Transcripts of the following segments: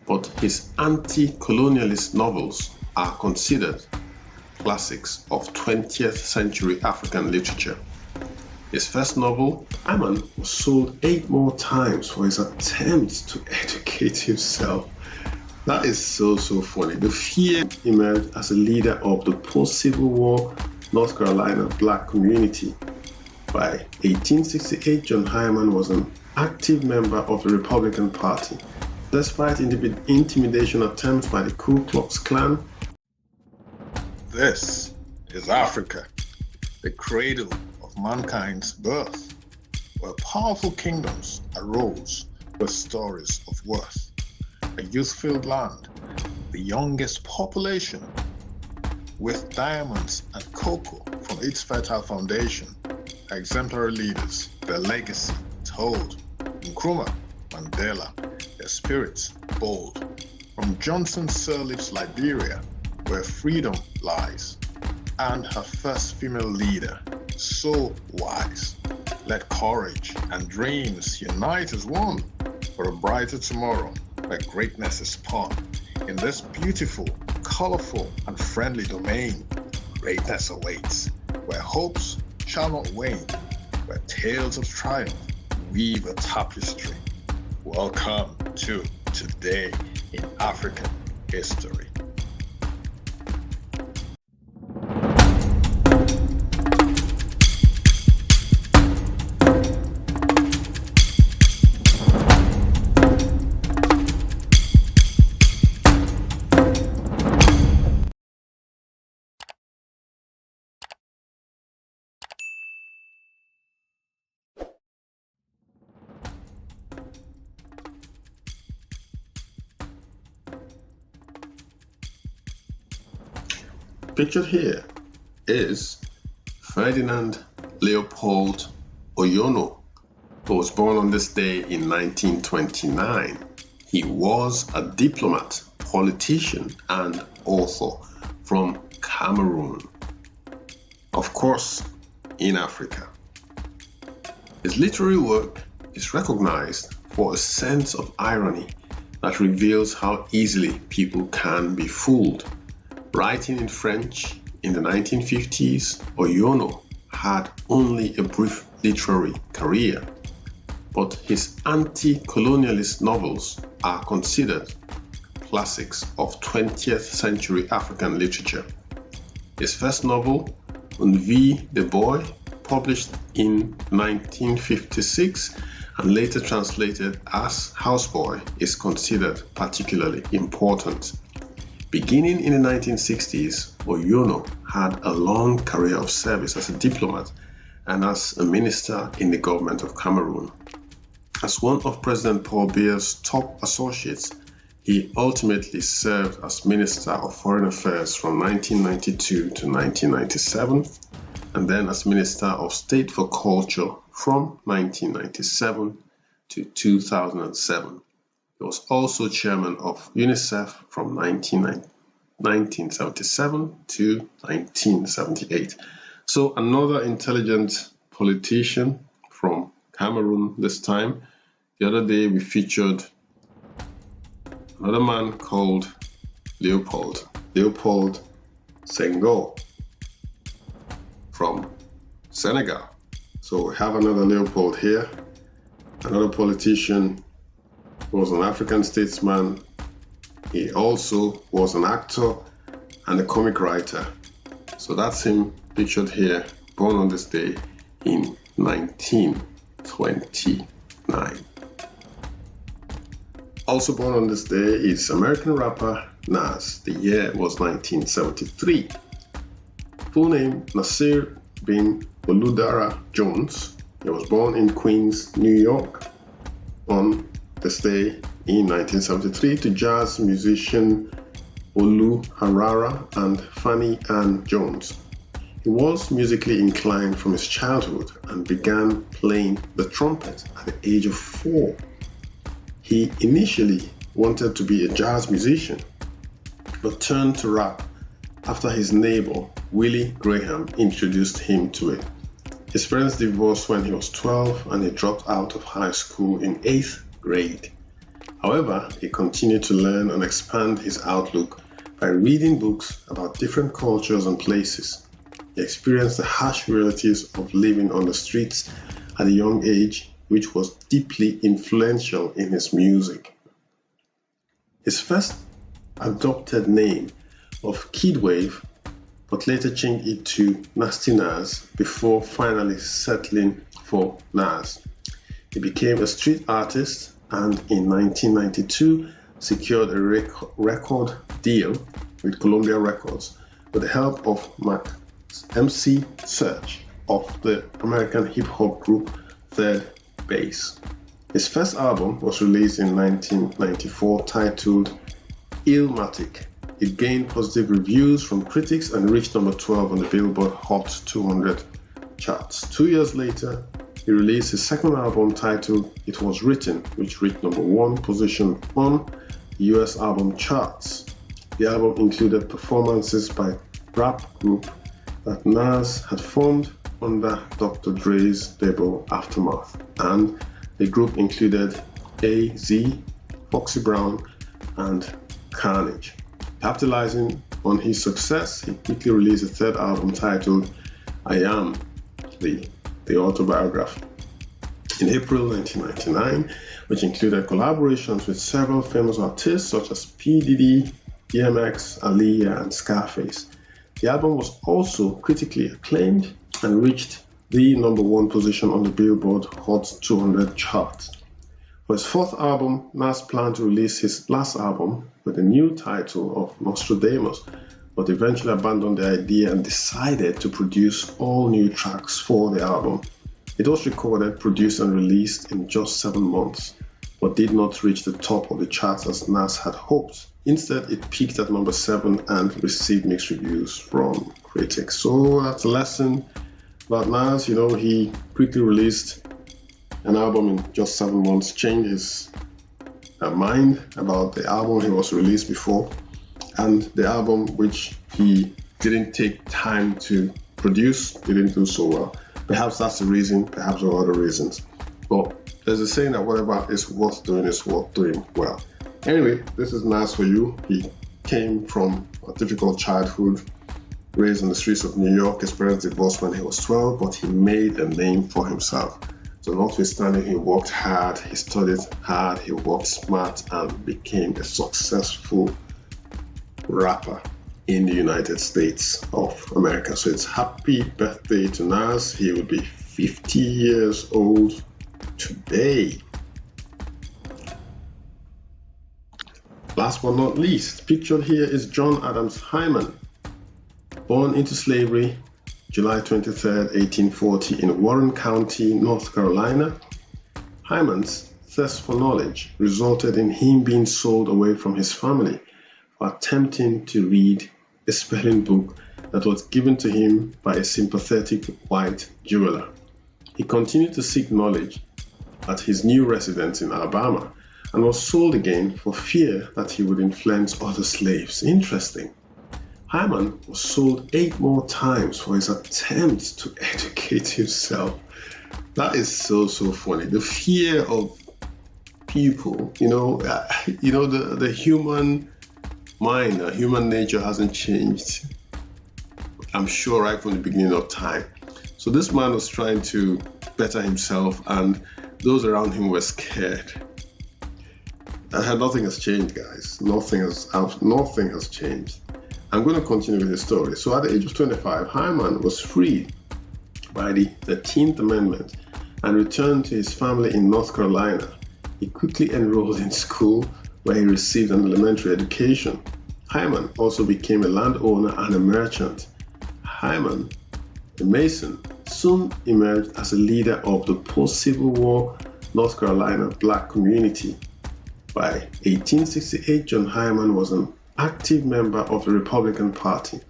but his anti-colonialist novels are considered classics of 20th century African literature. His first novel, Hyman, was sold 8 more times for his attempts to educate himself. That is so funny. The fear emerged as a leader of the post-Civil War North Carolina black community. By 1868, John Hyman was an active member of the Republican Party. Despite intimidation attempts by the Ku Klux Klan. This is Africa, the cradle of mankind's birth, where powerful kingdoms arose with stories of worth. A youth-filled land, the youngest population, with diamonds and cocoa from its fertile foundation, exemplary leaders, their legacy told. Nkrumah, Mandela, their spirits bold. From Johnson Sirleaf's Liberia, where freedom lies, and her first female leader, so wise. Let courage and dreams unite as one for a brighter tomorrow where greatness is spun. In this beautiful, colorful, and friendly domain, greatness awaits, where hopes shall not wane, where tales of triumph weave a tapestry. Welcome to Today in African History. Pictured here is Ferdinand Leopold Oyono, who was born on this day in 1929. He was a diplomat, politician, and author from Cameroon, of course, in Africa. His literary work is recognized for a sense of irony that reveals how easily people can be fooled. Writing in French in the 1950s, Oyono had only a brief literary career, but his anti-colonialist novels are considered classics of 20th century African literature. His first novel, Un Vie de Boy, published in 1956 and later translated as Houseboy, is considered particularly important. Beginning in the 1960s, Oyono had a long career of service as a diplomat and as a minister in the government of Cameroon. As one of President Paul Biya's top associates, he ultimately served as Minister of Foreign Affairs from 1992 to 1997, and then as Minister of State for Culture from 1997 to 2007. He was also chairman of UNICEF from 1977 to 1978. So another intelligent politician from Cameroon this time. The other day we featured another man called Leopold Senghor from Senegal. So we have another Leopold here, another politician who was an African statesman. He also was an actor and a comic writer. So that's him pictured here, born on this day in 1929. Also born on this day is American rapper Nas. The year was 1973. Full name Nasir bin Oludara Jones. He was born in Queens, New York on this day in 1973 to jazz musician Olu Harara and Fanny Ann Jones. He was musically inclined from his childhood and began playing the trumpet at the age of 4. He initially wanted to be a jazz musician, but turned to rap after his neighbor Willie Graham introduced him to it. His parents divorced when he was 12 and he dropped out of high school in 8th grade. However, he continued to learn and expand his outlook by reading books about different cultures and places. He experienced the harsh realities of living on the streets at a young age, which was deeply influential in his music. His first adopted name of Kid Wave, but later changed it to Nasty Nas before finally settling for Nas. He became a street artist and in 1992 secured a record deal with Columbia Records with the help of MC Serch of the American hip-hop group Third Base. His first album was released in 1994 titled Illmatic. It gained positive reviews from critics and reached number 12 on the Billboard Hot 200 charts. 2 years later, he released his second album titled It Was Written, which reached number 1 position on the US album charts. The album included performances by rap group that Nas had formed under Dr. Dre's label Aftermath, and the group included AZ, Foxy Brown, and Carnage. Capitalizing on his success, he quickly released a third album titled I Am, the autobiography, in April 1999, which included collaborations with several famous artists such as P. Diddy, DMX, Aaliyah, and Scarface. The album was also critically acclaimed and reached the number 1 position on the Billboard Hot 200 chart. For his fourth album, Nas planned to release his last album with a new title of Nostradamus, but eventually abandoned the idea and decided to produce all new tracks for the album. It was recorded, produced, and released in just 7 months, but did not reach the top of the charts as Nas had hoped. Instead, it peaked at number 7 and received mixed reviews from critics. So that's a lesson about Nas. He quickly released an album in just 7 months, changed his mind about the album he was released before, and the album which he didn't take time to produce didn't do so well. Perhaps that's the reason, perhaps there are other reasons. But there's a saying that whatever is worth doing well. Anyway, this is Nas for you. He came from a difficult childhood, raised on the streets of New York, experienced divorce when he was 12, but he made a name for himself. So notwithstanding, he worked hard, he studied hard, he worked smart, and became a successful rapper in the United States of America. So it's happy birthday to Nas. He will be 50 years old today. Last but not least, pictured here is John Adams Hyman, born into slavery July 23, 1840 in Warren County, North Carolina. Hyman's thirst for knowledge resulted in him being sold away from his family for attempting to read a spelling book that was given to him by a sympathetic white jeweler. He continued to seek knowledge at his new residence in Alabama and was sold again for fear that he would influence other slaves. Interesting. Hyman was sold 8 more times for his attempt to educate himself. That is so funny. The fear of people, the human mind, human nature hasn't changed, I'm sure, right from the beginning of time. So this man was trying to better himself, and those around him were scared. Nothing has changed, guys. Nothing has changed. I'm going to continue with the story. So at the age of 25, Hyman was freed by the 13th Amendment and returned to his family in North Carolina. He quickly enrolled in school where he received an elementary education. Hyman also became a landowner and a merchant. Hyman, a Mason, soon emerged as a leader of the post-Civil War North Carolina black community. By 1868, John Hyman was an active member of the Republican Party.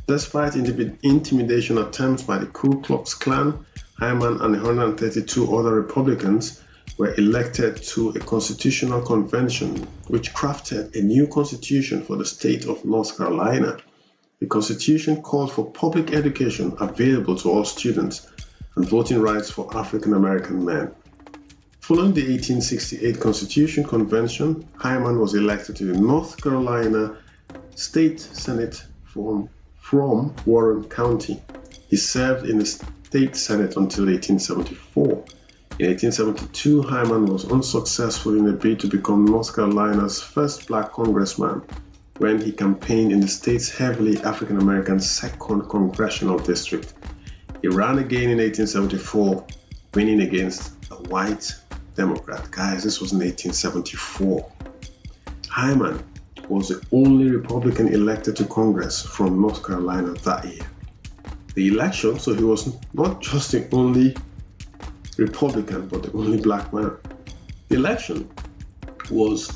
Despite intimidation attempts by the Ku Klux Klan, Hyman and 132 other Republicans were elected to a constitutional convention which crafted a new constitution for the state of North Carolina. The constitution called for public education available to all students and voting rights for African American men. Following the 1868 Constitution Convention, Hyman was elected to the North Carolina State Senate from Warren County. He served in the State Senate until 1874. In 1872, Hyman was unsuccessful in a bid to become North Carolina's first black congressman when he campaigned in the state's heavily African-American 2nd Congressional District. He ran again in 1874, winning against a white Democrat. Guys, this was in 1874. Hyman was the only Republican elected to Congress from North Carolina that year. The election, so he was not just the only Republican, but the only black man. The election was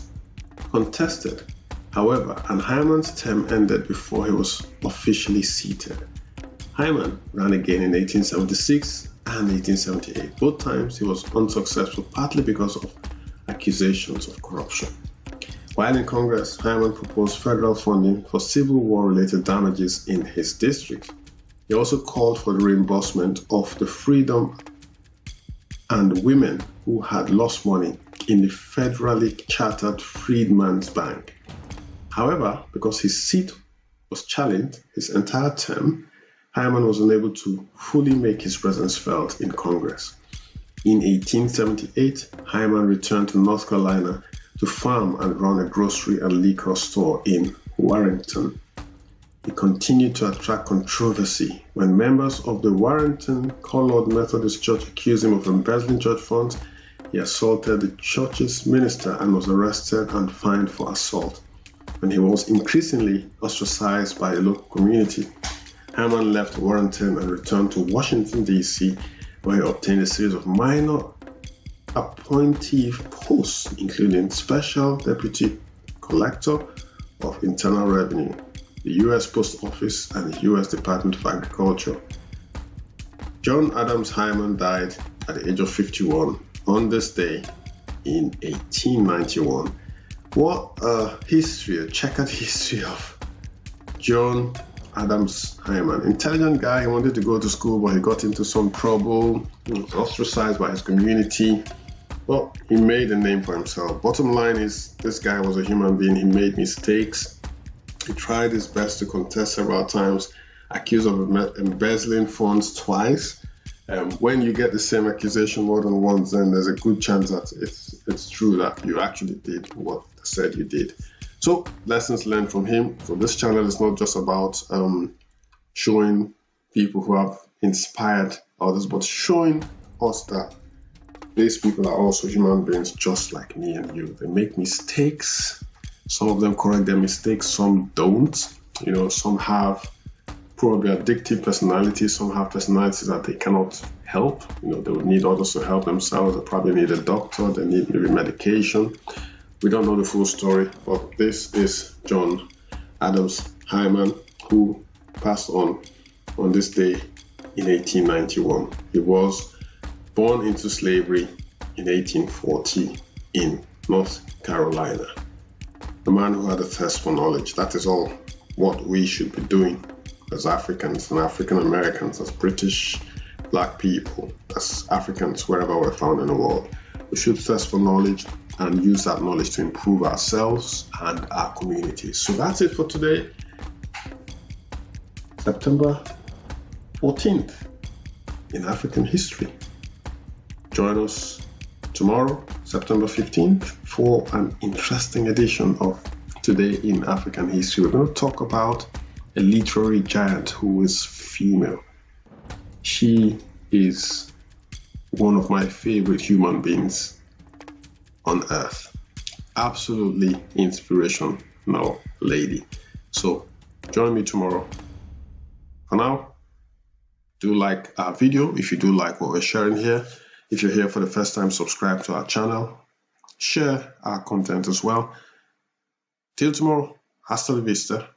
contested, however, and Hyman's term ended before he was officially seated. Hyman ran again in 1876 and 1878. Both times he was unsuccessful, partly because of accusations of corruption. While in Congress, Hyman proposed federal funding for Civil War-related damages in his district. He also called for the reimbursement of the freedom and women who had lost money in the federally chartered Freedmen's Bank. However, because his seat was challenged his entire term, Hyman was unable to fully make his presence felt in Congress. In 1878, Hyman returned to North Carolina to farm and run a grocery and liquor store in Warrenton. He continued to attract controversy when members of the Warrenton Colored Methodist Church accused him of embezzling church funds. He assaulted the church's minister and was arrested and fined for assault. When he was increasingly ostracized by the local community, Hyman left Warrenton and returned to Washington, D.C., where he obtained a series of minor appointive posts, including Special Deputy Collector of Internal Revenue, the U.S. Post Office, and the U.S. Department of Agriculture. John Adams Hyman died at the age of 51 on this day in 1891. What a history, a checkered history of John Adams Hyman. Intelligent guy. He wanted to go to school, but he got into some trouble. He was ostracized by his community. Well, he made a name for himself. Bottom line is, this guy was a human being. He made mistakes. He tried his best to contest several times, accused of embezzling funds twice. When you get the same accusation more than once, then there's a good chance that it's true that you actually did what they said you did. So, lessons learned from him. So this channel is not just about showing people who have inspired others, but showing us that these people are also human beings just like me and you. They make mistakes. Some of them correct their mistakes, some don't. Some have probably addictive personalities. Some have personalities that they cannot help. They would need others to help themselves. They probably need a doctor. They need maybe medication. We don't know the full story, but this is John Adams Hyman, who passed on this day in 1891. He was born into slavery in 1840 in North Carolina. A man who had a thirst for knowledge. That is all what we should be doing as Africans and African Americans, as British black people, as Africans wherever we're found in the world. We should thirst for knowledge and use that knowledge to improve ourselves and our communities. So that's it for today, September 14th in African history. Join us tomorrow, September 15th, for an interesting edition of Today in African History. We're going to talk about a literary giant who is female. She is one of my favorite human beings on earth. Absolutely inspirational lady. So join me tomorrow. For now, do like our video if you do like what we're sharing here. If you're here for the first time, subscribe to our channel. Share our content as well. Till tomorrow, hasta la vista.